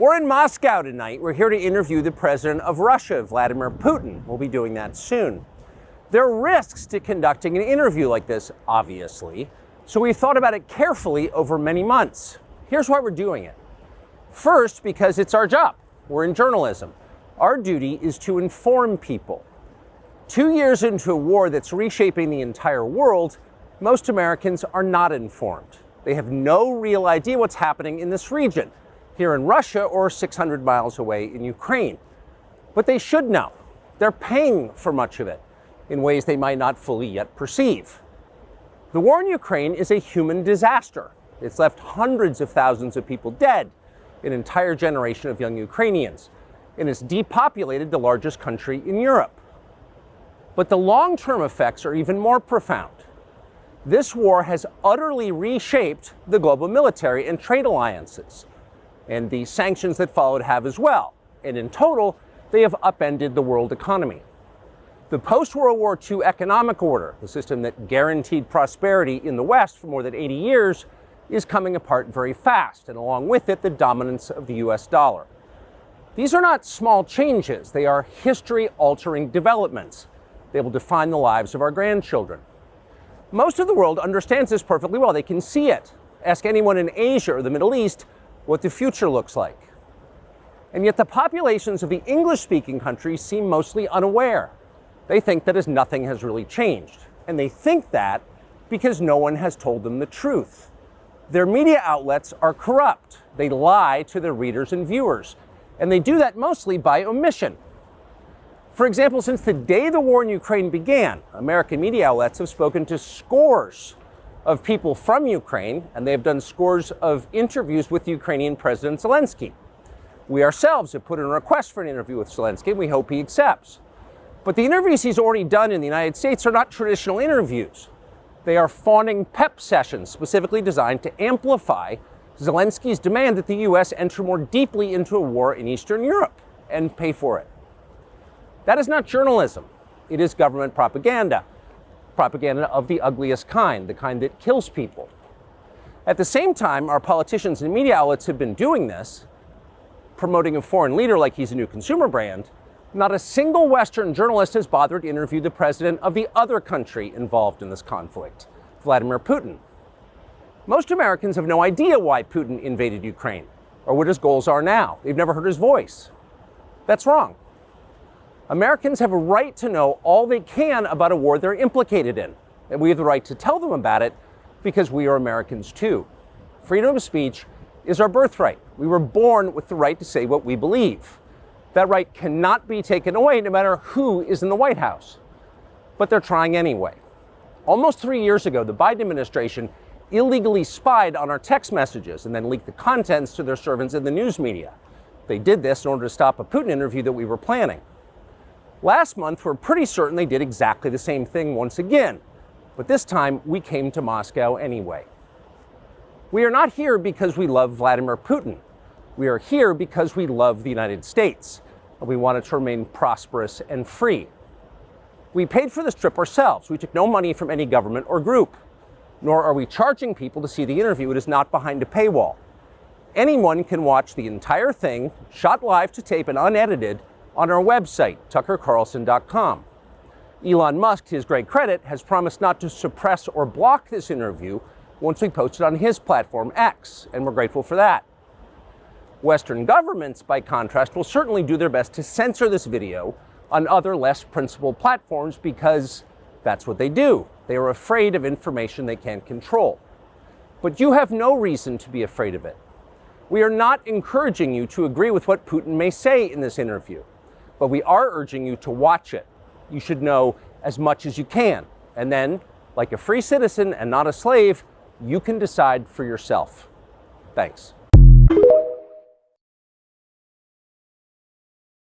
We're in Moscow tonight. We're here to interview the president of Russia, Vladimir Putin. We'll be doing that soon. There are risks to conducting an interview like this, obviously, so we thought about it carefully over many months. Here's why we're doing it. First, because it's our job. We're in journalism. Our duty is to inform people. 2 years into a war that's reshaping the entire world, most Americans are not informed. They have no real idea what's happening in this region, here in Russia or 600 miles away in Ukraine. But they should know. They're paying for much of it in ways they might not fully yet perceive. The war in Ukraine is a human disaster. It's left hundreds of thousands of people dead, an entire generation of young Ukrainians, and it's depopulated the largest country in Europe. But the long-term effects are even more profound. This war has utterly reshaped the global military and trade alliances, and the sanctions that followed have as well. And in total, they have upended the world economy. The post-World War II economic order, the system that guaranteed prosperity in the West for more than 80 years, is coming apart very fast, and along with it, the dominance of the US dollar. These are not small changes. They are history-altering developments. They will define the lives of our grandchildren. Most of the world understands this perfectly well. They can see it. Ask anyone in Asia or the Middle East what the future looks like. And yet the populations of the English-speaking countries seem mostly unaware. They think that as nothing has really changed. And they think that because no one has told them the truth. Their media outlets are corrupt. They lie to their readers and viewers. And they do that mostly by omission. For example, since the day the war in Ukraine began, American media outlets have spoken to scores of people from Ukraine, and they have done scores of interviews with Ukrainian President Zelensky. We ourselves have put in a request for an interview with Zelensky, and we hope he accepts. But the interviews he's already done in the United States are not traditional interviews. They are fawning pep sessions specifically designed to amplify Zelensky's demand that the U.S. enter more deeply into a war in Eastern Europe and pay for it. That is not journalism. It is government propaganda. Propaganda of the ugliest kind, the kind that kills people. At the same time, our politicians and media outlets have been doing this, promoting a foreign leader like he's a new consumer brand. Not a single Western journalist has bothered to interview the president of the other country involved in this conflict, Vladimir Putin. Most Americans have no idea why Putin invaded Ukraine or what his goals are now. They've never heard his voice. That's wrong. Americans have a right to know all they can about a war they're implicated in, and we have the right to tell them about it because we are Americans too. Freedom of speech is our birthright. We were born with the right to say what we believe. That right cannot be taken away no matter who is in the White House. But they're trying anyway. Almost 3 years ago, the Biden administration illegally spied on our text messages and then leaked the contents to their servants in the news media. They did this in order to stop a Putin interview that we were planning. Last month, we're pretty certain they did exactly the same thing once again. But this time, we came to Moscow anyway. We are not here because we love Vladimir Putin. We are here because we love the United States, and we want it to remain prosperous and free. We paid for this trip ourselves. We took no money from any government or group, nor are we charging people to see the interview. It is not behind a paywall. Anyone can watch the entire thing, shot live to tape and unedited, on our website, tuckercarlson.com. Elon Musk, to his great credit, has promised not to suppress or block this interview once we post it on his platform, X, and we're grateful for that. Western governments, by contrast, will certainly do their best to censor this video on other less principled platforms because that's what they do. They are afraid of information they can't control. But you have no reason to be afraid of it. We are not encouraging you to agree with what Putin may say in this interview, but we are urging you to watch it. You should know as much as you can. And then, like a free citizen and not a slave, you can decide for yourself. Thanks.